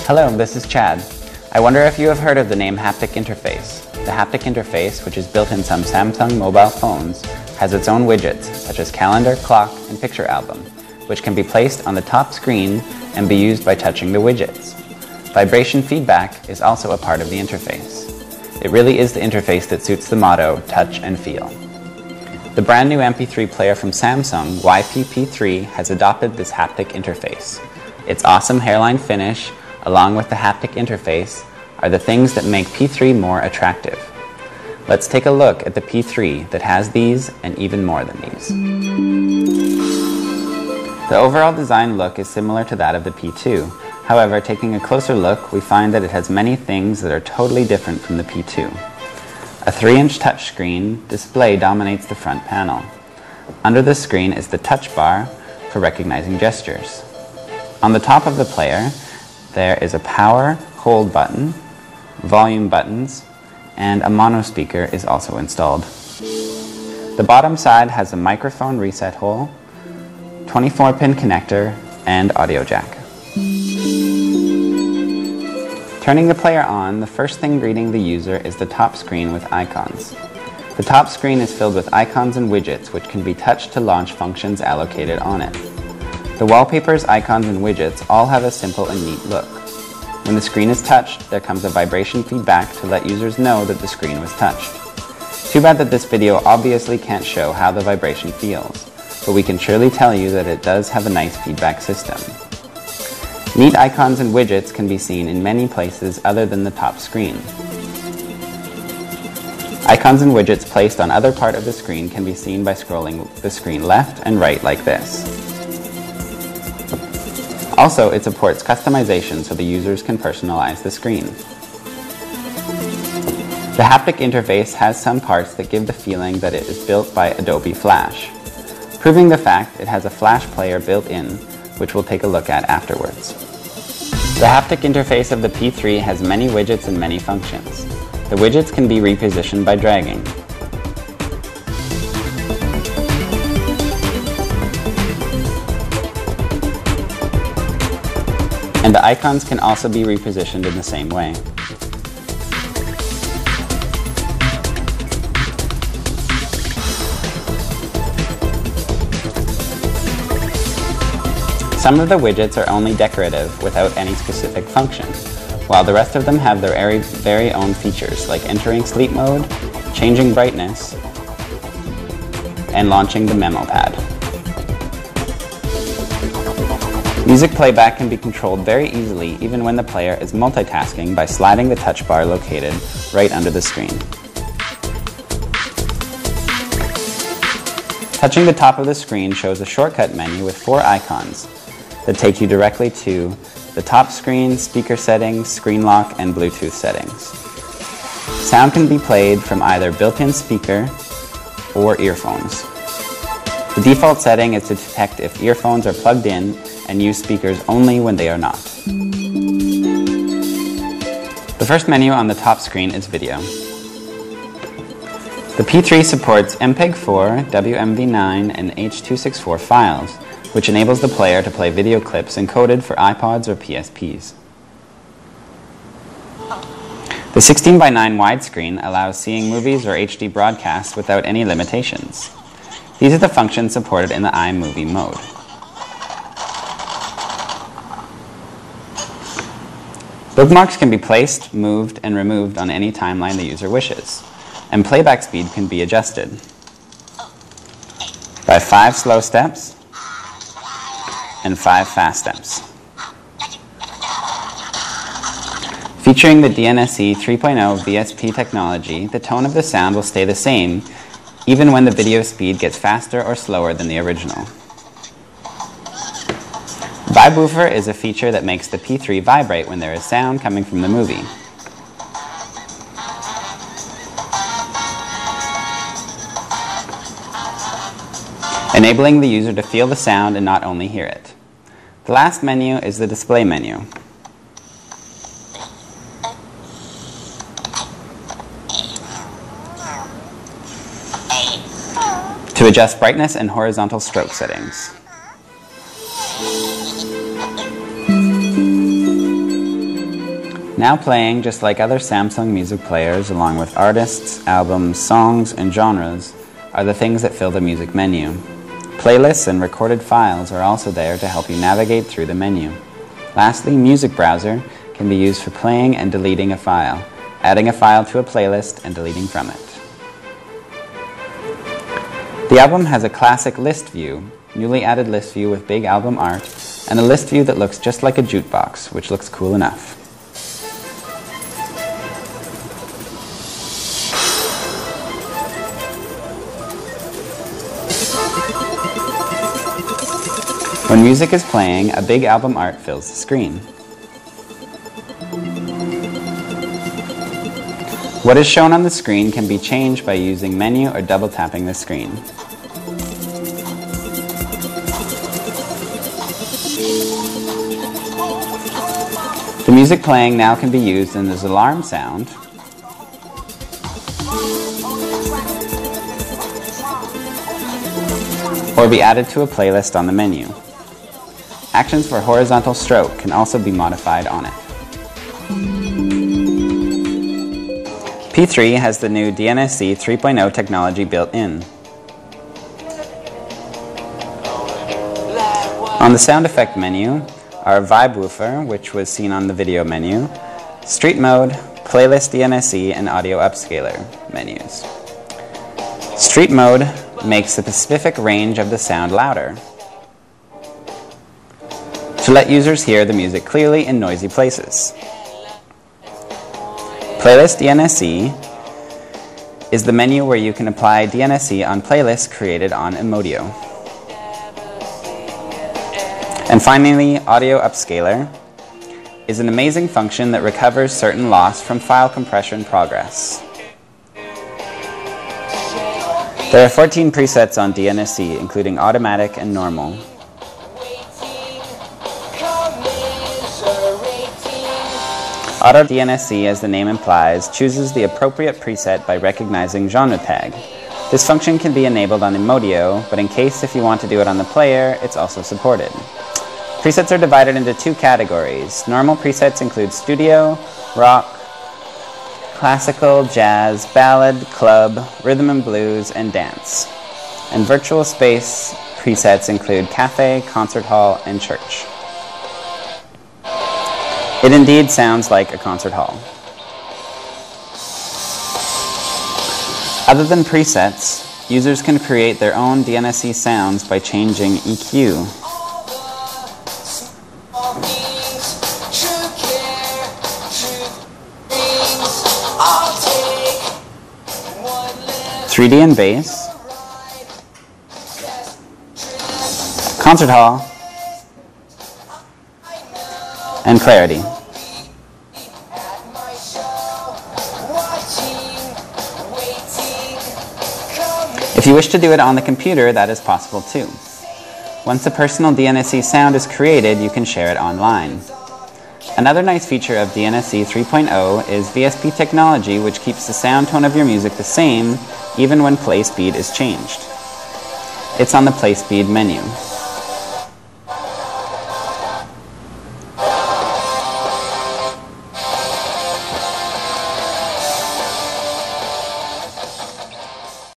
Hello, this is Chad. I wonder if you have heard of the name Haptic Interface. The Haptic Interface, which is built in some Samsung mobile phones, has its own widgets, such as calendar, clock, and picture album, which can be placed on the top screen and be used by touching the widgets. Vibration feedback is also a part of the interface. It really is the interface that suits the motto, touch and feel. The brand new MP3 player from Samsung, YPP3, has adopted this haptic interface. Its awesome hairline finish, along with the haptic interface, are the things that make P3 more attractive. Let's take a look at the P3 that has these and even more than these. The overall design look is similar to that of the P2. However, taking a closer look, we find that it has many things that are totally different from the P2. A 3-inch touchscreen display dominates the front panel. Under the screen is the touch bar for recognizing gestures. On the top of the player, there is a power hold button, volume buttons, and a mono speaker is also installed. The bottom side has a microphone reset hole, 24-pin connector, and audio jack. Turning the player on, the first thing greeting the user is the top screen with icons. The top screen is filled with icons and widgets which can be touched to launch functions allocated on it. The wallpapers, icons, and widgets all have a simple and neat look. When the screen is touched, there comes a vibration feedback to let users know that the screen was touched. Too bad that this video obviously can't show how the vibration feels, but we can surely tell you that it does have a nice feedback system. Neat icons and widgets can be seen in many places other than the top screen. Icons and widgets placed on other part of the screen can be seen by scrolling the screen left and right like this. Also, it supports customization so the users can personalize the screen. The haptic interface has some parts that give the feeling that it is built by Adobe Flash, proving the fact it has a Flash player built in, which we'll take a look at afterwards. The haptic interface of the P3 has many widgets and many functions. The widgets can be repositioned by dragging. And the icons can also be repositioned in the same way. Some of the widgets are only decorative without any specific function, while the rest of them have their very own features like entering sleep mode, changing brightness, and launching the memo pad. Music playback can be controlled very easily even when the player is multitasking by sliding the touch bar located right under the screen. Touching the top of the screen shows a shortcut menu with 4 icons that take you directly to the top screen, speaker settings, screen lock, and Bluetooth settings. Sound can be played from either built-in speaker or earphones. The default setting is to detect if earphones are plugged in and use speakers only when they are not. The first menu on the top screen is video. The P3 supports MPEG-4, WMV9, and H.264 files, which enables the player to play video clips encoded for iPods or PSPs. The 16:9 widescreen allows seeing movies or HD broadcasts without any limitations. These are the functions supported in the iMovie mode. Bookmarks can be placed, moved, and removed on any timeline the user wishes, and playback speed can be adjusted by 5 slow steps and 5 fast steps. Featuring the DNSE 3.0 VSP technology, the tone of the sound will stay the same even when the video speed gets faster or slower than the original. Vibe Woofer is a feature that makes the P3 vibrate when there is sound coming from the movie. Enabling the user to feel the sound and not only hear it. The last menu is the display menu. To adjust brightness and horizontal stroke settings. Now playing, just like other Samsung music players, along with artists, albums, songs, and genres, are the things that fill the music menu. Playlists and recorded files are also there to help you navigate through the menu. Lastly, Music Browser can be used for playing and deleting a file, adding a file to a playlist and deleting from it. The album has a classic list view, newly added list view with big album art, and a list view that looks just like a jukebox, which looks cool enough. When music is playing, a big album art fills the screen. What is shown on the screen can be changed by using menu or double tapping the screen. The music playing now can be used in this alarm sound, or be added to a playlist on the menu. Actions for horizontal stroke can also be modified on it. P3 has the new DNSC 3.0 technology built in. On the sound effect menu are Vibe Woofer, which was seen on the video menu, Street Mode, Playlist DNSC, and Audio Upscaler menus. Street Mode makes the specific range of the sound louder to let users hear the music clearly in noisy places. Playlist DNSC is the menu where you can apply DNSC on playlists created on Emodio. And finally, Audio Upscaler is an amazing function that recovers certain loss from file compression progress. There are 14 presets on DNSC, including automatic and normal. Auto DNSC, as the name implies, chooses the appropriate preset by recognizing genre tag. This function can be enabled on Emodio, but in case if you want to do it on the player, it's also supported. Presets are divided into two categories. Normal presets include studio, rock, classical, jazz, ballad, club, rhythm and blues, and dance. And virtual space presets include cafe, concert hall, and church. It indeed sounds like a concert hall. Other than presets, users can create their own DNSC sounds by changing EQ. .3D and bass, concert hall, and clarity. If you wish to do it on the computer, that is possible too. Once a personal DNSC sound is created, you can share it online. Another nice feature of DNSC 3.0 is VSP technology, which keeps the sound tone of your music the same even when play speed is changed. It's on the play speed menu.